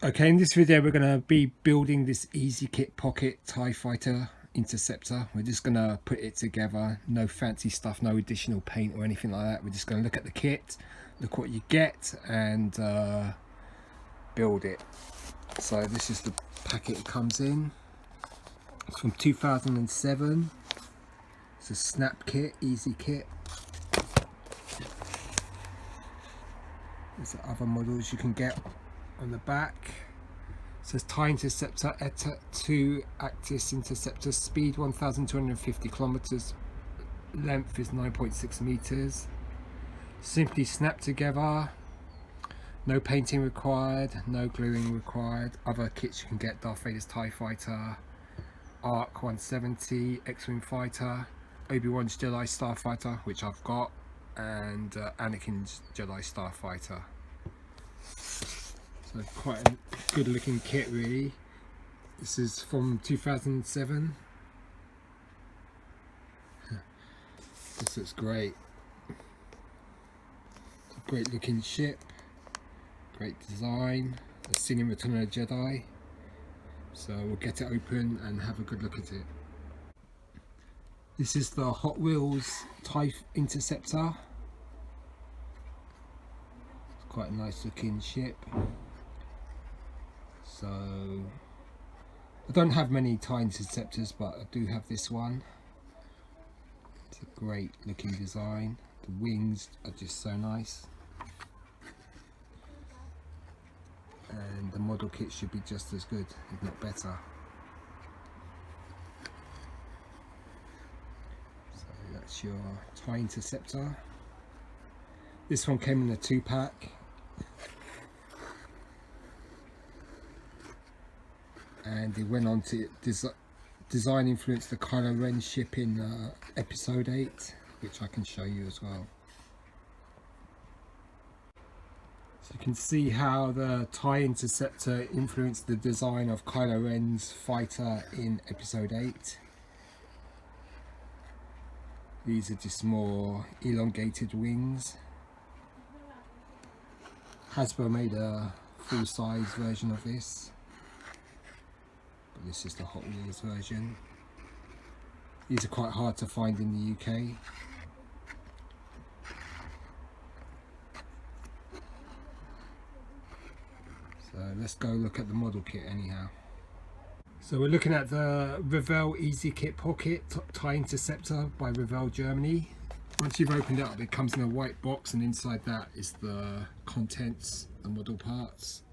Okay, in this video we're going to be building this Easy Kit Pocket TIE Fighter Interceptor. We're just going to put it together, no fancy stuff, no additional paint or anything like that. We're just going to look at the kit, look what you get, and build it. So this is the packet it comes in. It's from 2007. It's a snap kit, Easy Kit. There's the other models you can get on the back. It says TIE Interceptor ETA 2 Actis Interceptor, speed 1250 kilometers, length is 9.6 meters. Simply snap together, no painting required, no gluing required. Other kits you can get: Darth Vader's TIE Fighter, Arc 170, X-Wing Fighter, Obi-Wan's Jedi Starfighter, which I've got, and Anakin's Jedi Starfighter. So quite a good looking kit really. This is from 2007. This looks great. It's a great looking ship, great design. I've seen in Return of the Jedi. So we'll get it open and have a good look at it. This is the Hot Wheels TIE Interceptor. It's quite a nice looking ship. So I don't have many TIE Interceptors, but I do have this one. It's a great looking design. The wings are just so nice, and the model kit should be just as good, if not better. So that's your TIE Interceptor. This one came in a 2-pack. And it went on to design influence the Kylo Ren ship in episode 8, which I can show you as well. So you can see how the TIE Interceptor influenced the design of Kylo Ren's fighter in episode 8. These are just more elongated wings. Hasbro made a full-size version of this. This is the Hot Wheels version. These are quite hard to find in the UK. So let's go look at the model kit anyhow. So we're looking at the Revell Easy Kit Pocket TIE Interceptor by Revell, Germany. Once you've opened it up, it comes in a white box, and inside that is the contents, the model parts.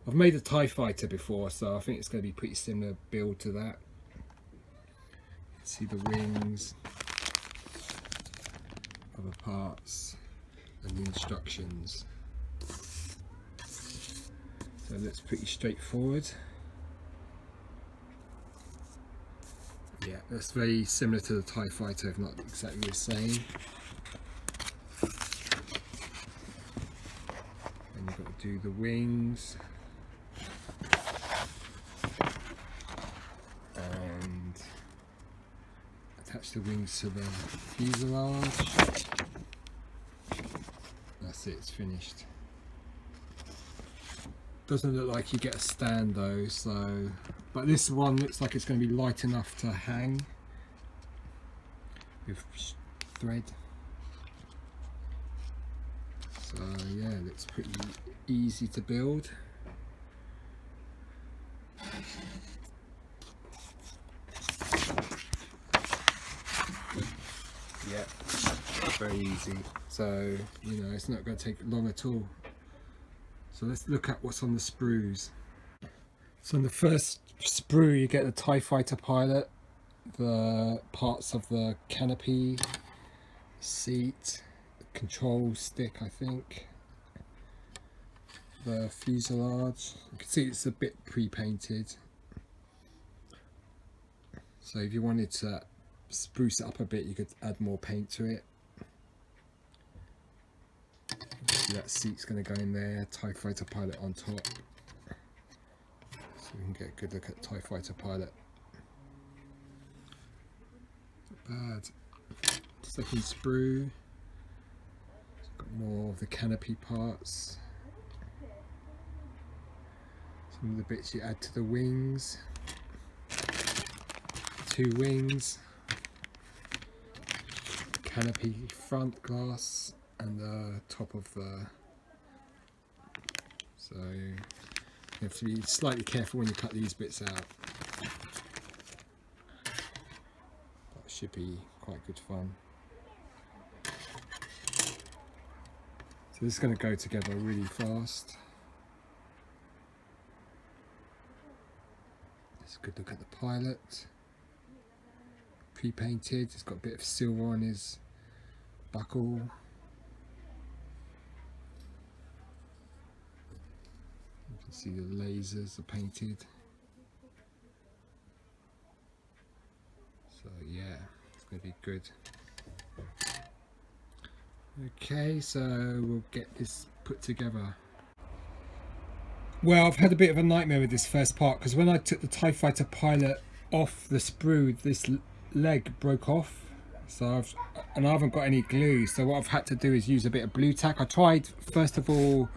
I've made a TIE Fighter before, so I think it's going to be pretty similar build to that. You can see the wings, other parts, and the instructions. So that's pretty straightforward. Yeah, that's very similar to the TIE Fighter, if not exactly the same. And you've got to do the wings. And attach the wings to the fuselage. That's it, it's finished. Doesn't look like you get a stand though, so but this one looks like it's going to be light enough to hang with thread. So yeah, it looks pretty easy to build. Yeah, very easy. So, you know, it's not going to take long at all. So let's look at what's on the sprues. So on the first sprue you get the TIE Fighter pilot, the parts of the canopy, seat, control stick I think, the fuselage. You can see it's a bit pre-painted. So if you wanted to spruce it up a bit, you could add more paint to it. See, that seat's going to go in there, TIE Fighter pilot on top, so we can get a good look at TIE Fighter pilot. Not bad. Second sprue, it's got more of the canopy parts, some of the bits you add to the wings, 2 wings, canopy front glass and the top of the, so you have to be slightly careful when you cut these bits out. That should be quite good fun. So this is going to go together really fast. Let's a good look at the pilot. Pre-painted, it's got a bit of silver on his buckle. You can see the lasers are painted. So yeah, it's going to be good. Okay, so we'll get this put together. Well, I've had a bit of a nightmare with this first part, because when I took the TIE Fighter pilot off the sprue, this leg broke off. So I haven't got any glue, so what I've had to do is use a bit of blue tack. I tried first of all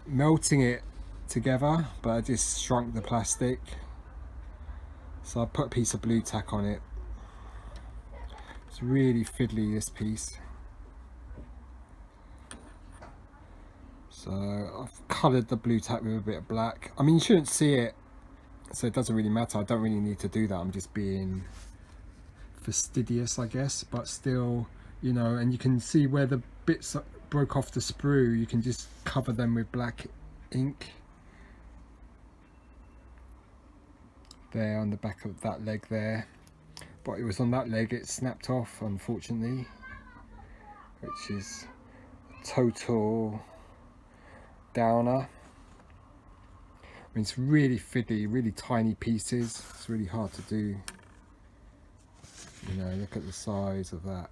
melting it together, but I just shrunk the plastic. So I put a piece of blue tack on it. It's really fiddly, this piece. So I've coloured the blue tack with a bit of black. I mean, you shouldn't see it, so it doesn't really matter. I don't really need to do that. I'm just being fastidious, I guess, but still, you know, and you can see where the bits broke off the sprue, you can just cover them with black ink. There on the back of that leg there. But it was on that leg it snapped off, unfortunately, which is a total downer. I mean, it's really fiddly, really tiny pieces. It's really hard to do. You know, look at the size of that.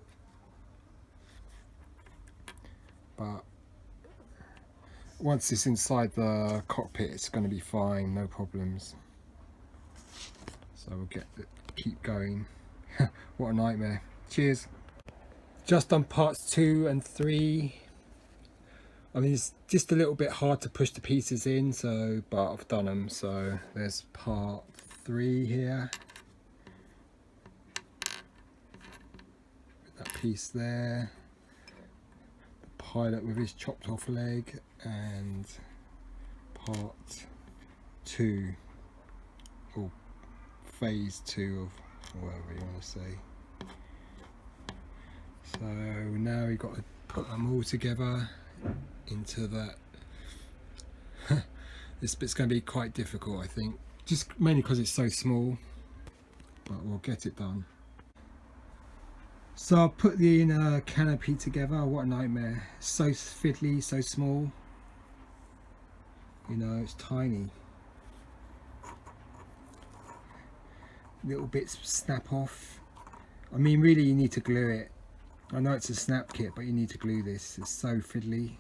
But once it's inside the cockpit, it's going to be fine, no problems. So we'll keep going. What a nightmare. Cheers. Just on parts 2 and 3. I mean, it's just a little bit hard to push the pieces in, so, but I've done them. So there's part 3 here. That piece there. The pilot with his chopped off leg, and part 2, or phase 2 of whatever you want to say. So now we've got to put them all together into that. This bit's going to be quite difficult, I think, just mainly because it's so small, but we'll get it done. So I'll put the inner canopy together. What a nightmare. So fiddly, so small, you know, it's tiny. Little bits snap off. I mean, really you need to glue it. I know it's a snap kit, but you need to glue this. It's so fiddly,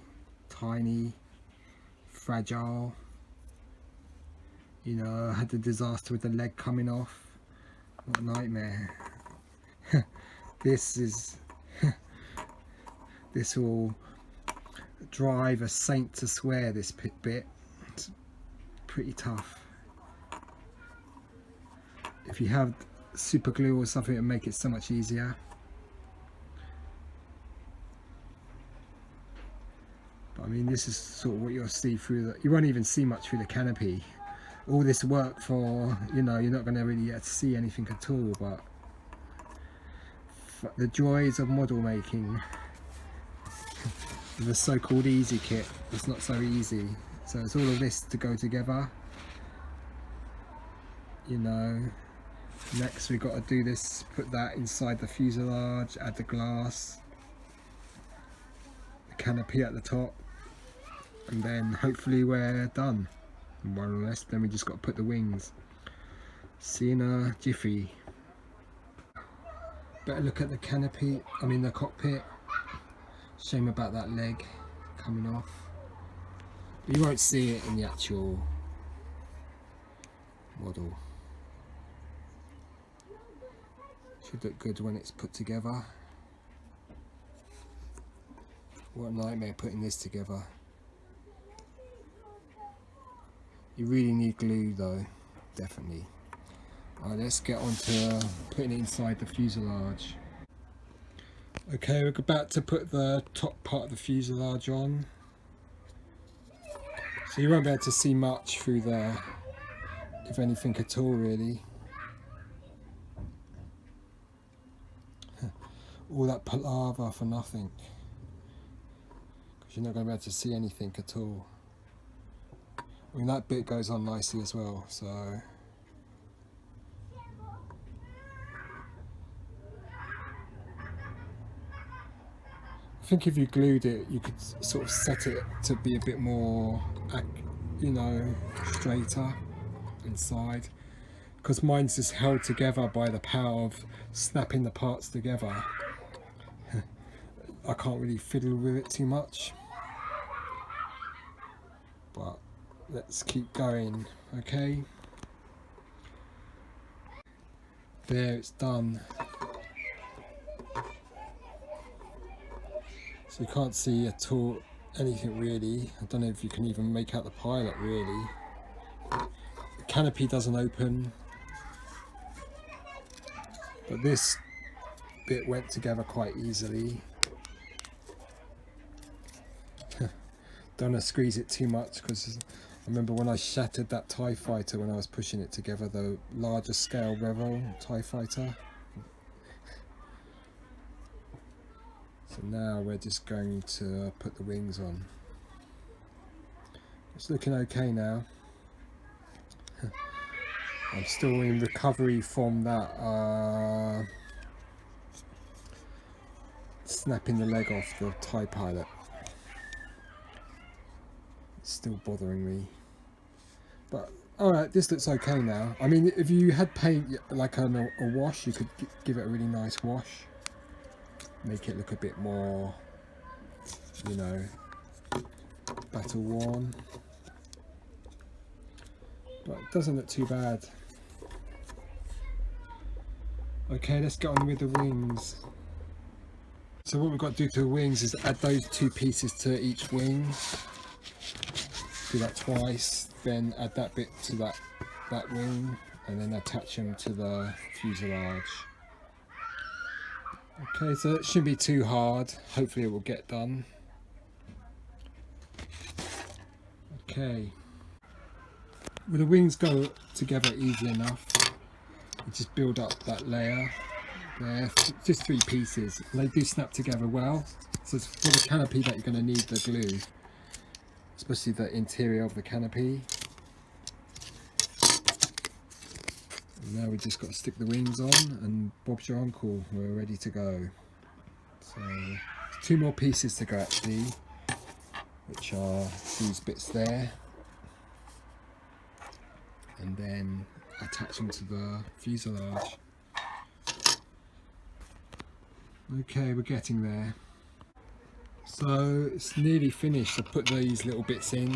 tiny, fragile. You know, I had the disaster with the leg coming off. What a nightmare. This will drive a saint to swear, this bit. It's pretty tough. If you have super glue or something, it'll make it so much easier. But I mean, this is sort of what you'll see through the, you won't even see much through the canopy. All this work for, you know, you're not going to really get to see anything at all, but the joys of model making. The so-called easy kit, it's not so easy. So it's all of this to go together, you know. Next we've got to do this, put that inside the fuselage, add the glass, the canopy at the top, and then hopefully we're done, more or less. Then we just got to put the wings. See you in a jiffy. Better look at the canopy, the cockpit. Shame about that leg coming off. You won't see it in the actual model. Should look good when it's put together. What a nightmare putting this together. You really need glue though, definitely. Alright, let's get on to putting it inside the fuselage. Okay, we're about to put the top part of the fuselage on. So you won't be able to see much through there, if anything at all really. All that palaver for nothing, because you're not going to be able to see anything at all. That bit goes on nicely as well, so I think if you glued it, you could sort of set it to be a bit more, straighter inside, because mine's just held together by the power of snapping the parts together. I can't really fiddle with it too much, but let's keep going. Okay, there, it's done. So you can't see at all anything really. I don't know if you can even make out the pilot really. The canopy doesn't open, but this bit went together quite easily. Don't want to squeeze it too much, because I remember when I shattered that TIE fighter when I was pushing it together, the larger scale Revell TIE fighter. So now we're just going to put the wings on. It's looking okay now. I'm still in recovery from that snapping the leg off the TIE pilot. It's still bothering me, but alright, this looks okay now. If you had paint like a wash, you could give it a really nice wash, make it look a bit more, battle worn, but it doesn't look too bad. Okay, let's get on with the wings. So what we've got to do to the wings is add those two pieces to each wing. Do that twice, then add that bit to that wing, and then attach them to the fuselage. Okay, so it shouldn't be too hard. Hopefully it will get done. Okay. Well, the wings go together easy enough. You just build up that layer there, just 3 pieces. They do snap together well. So it's for the canopy that you're going to need the glue, especially the interior of the canopy. And now we just got to stick the wings on, and Bob's your uncle, we're ready to go. So 2 more pieces to go actually, which are these bits there, and then attach them to the fuselage. Okay, we're getting there. So it's nearly finished. I put these little bits in,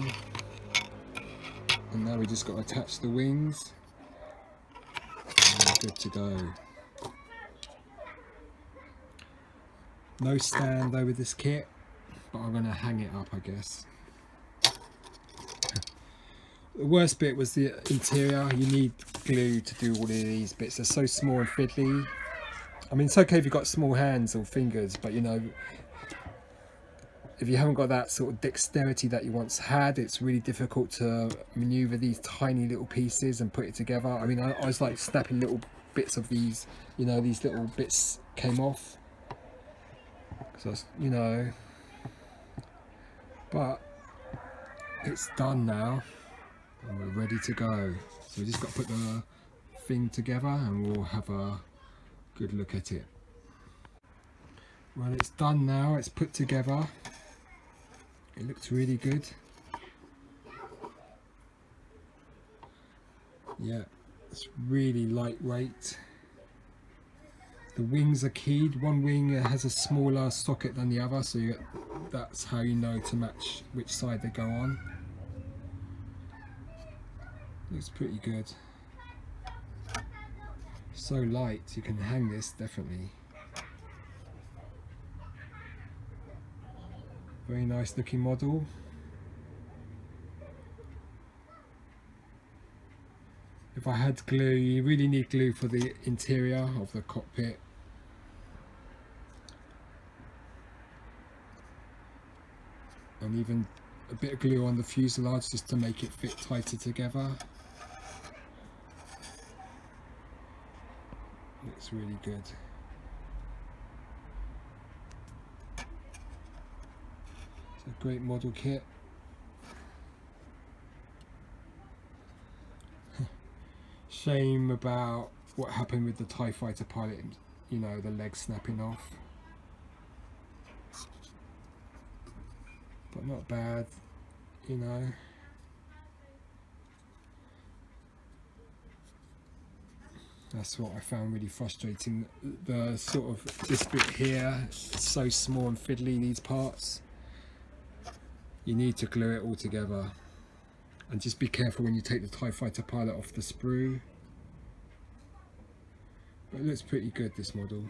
and now we just got to attach the wings, and we're good to go. No stand though with this kit, but I'm going to hang it up, I guess. The worst bit was the interior. You need glue to do all of these bits. They're so small and fiddly. It's okay if you've got small hands or fingers, but if you haven't got that sort of dexterity that you once had, it's really difficult to maneuver these tiny little pieces and put it together. I was like snapping little bits of these, these little bits came off. But it's done now, and we're ready to go. So we just got to put the thing together, and we'll have a good look at it. Well, it's done now, it's put together. It looks really good. Yeah, It's really lightweight. The wings are keyed. One wing has a smaller socket than the other, so that's how you know to match which side they go on. Looks pretty good. So light, you can hang this definitely. Very nice looking model. If I had glue, you really need glue for the interior of the cockpit. And even a bit of glue on the fuselage just to make it fit tighter together. Looks really good. It's a great model kit. Shame about what happened with the TIE fighter pilot, you know, the leg snapping off. But not bad, you know. That's what I found really frustrating. The sort of, this bit here, it's so small and fiddly, these parts. You need to glue it all together. And just be careful when you take the TIE fighter pilot off the sprue. But it looks pretty good, this model.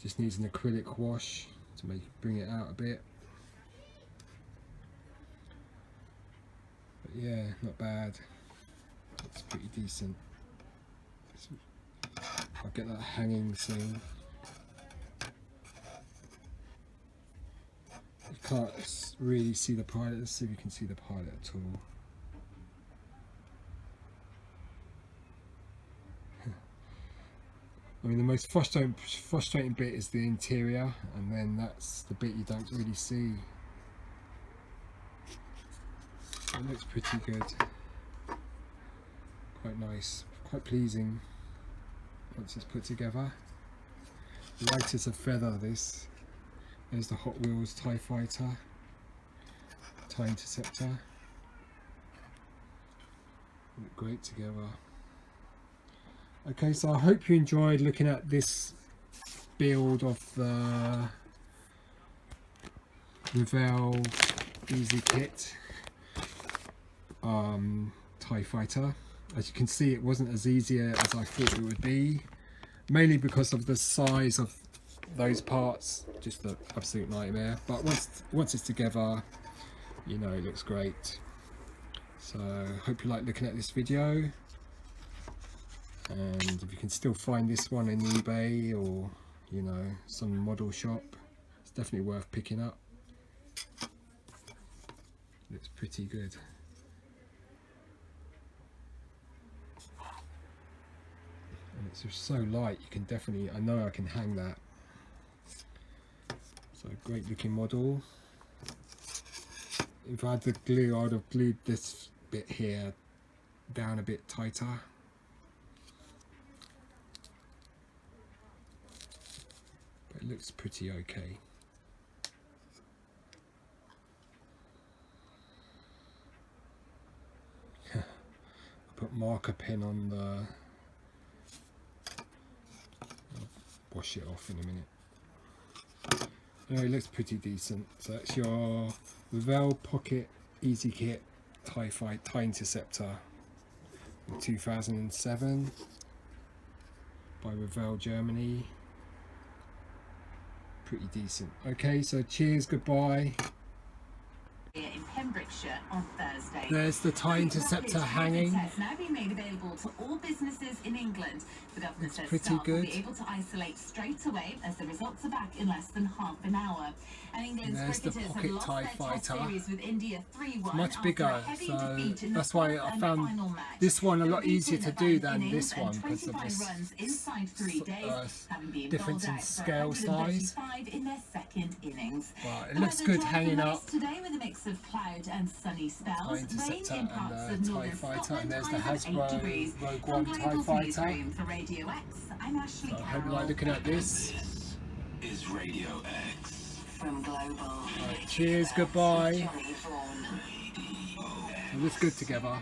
Just needs an acrylic wash to bring it out a bit. But yeah, not bad. It's pretty decent. I'll get that hanging soon. You can't really see the pilot. Let's see if you can see the pilot at all. I mean, the most frustrating bit is the interior, and then that's the bit you don't really see. It looks pretty good. Quite nice, quite pleasing once it's put together. Light as a feather, this. There's the Hot Wheels TIE Fighter, TIE Interceptor. Look great together. Okay, so I hope you enjoyed looking at this build of the Revell Easy Kit TIE Fighter. As you can see, it wasn't as easy as I thought it would be, mainly because of the size of those parts. Just an absolute nightmare. But once it's together, you know, it looks great. So hope you like looking at this video. And if you can still find this one in eBay or, you know, some model shop, it's definitely worth picking up. Looks pretty good. And it's just so light, you can definitely, I know I can hang that. So great looking model. If I had the glue, I would have glued this bit here down a bit tighter. It looks pretty okay. I put marker pen on the... I'll wash it off in a minute. No, it looks pretty decent. So that's your Revell Pocket Easy Kit TIE Interceptor in 2007 by Revell Germany. Pretty decent. Okay, so cheers, goodbye. In Pembrokeshire on Thursday. There's the TIE Interceptor hanging. It's now being made available to all businesses in England. The government says pretty staff will good. be able to isolate straight away as the results are back in less than half an hour. And England's There's the cricketers Pocket have lost TIE their test Fighter. series with India 3-1 Much after bigger, a heavy so defeat in the that's why fourth I and found final match. this one a lot They're easier to beaten do by than innings this and one because of 25 this runs inside 3 days, having been difference bowled in out for scale size. 135 in their second innings. But it looks good hanging up. Today with a mix of cloud and sunny spells, TIE Interceptor rain in parts and of TIE northern Fighter, Scotland, and there's the highs of 8 degrees. Hasbro Rogue From One TIE Global Fighter. Newsroom for Radio X, I'm Ashley So I hope you Carroll. like looking at this. This is Radio X. From Global. Right, cheers, goodbye. Johnny Vaughan. It looks good together.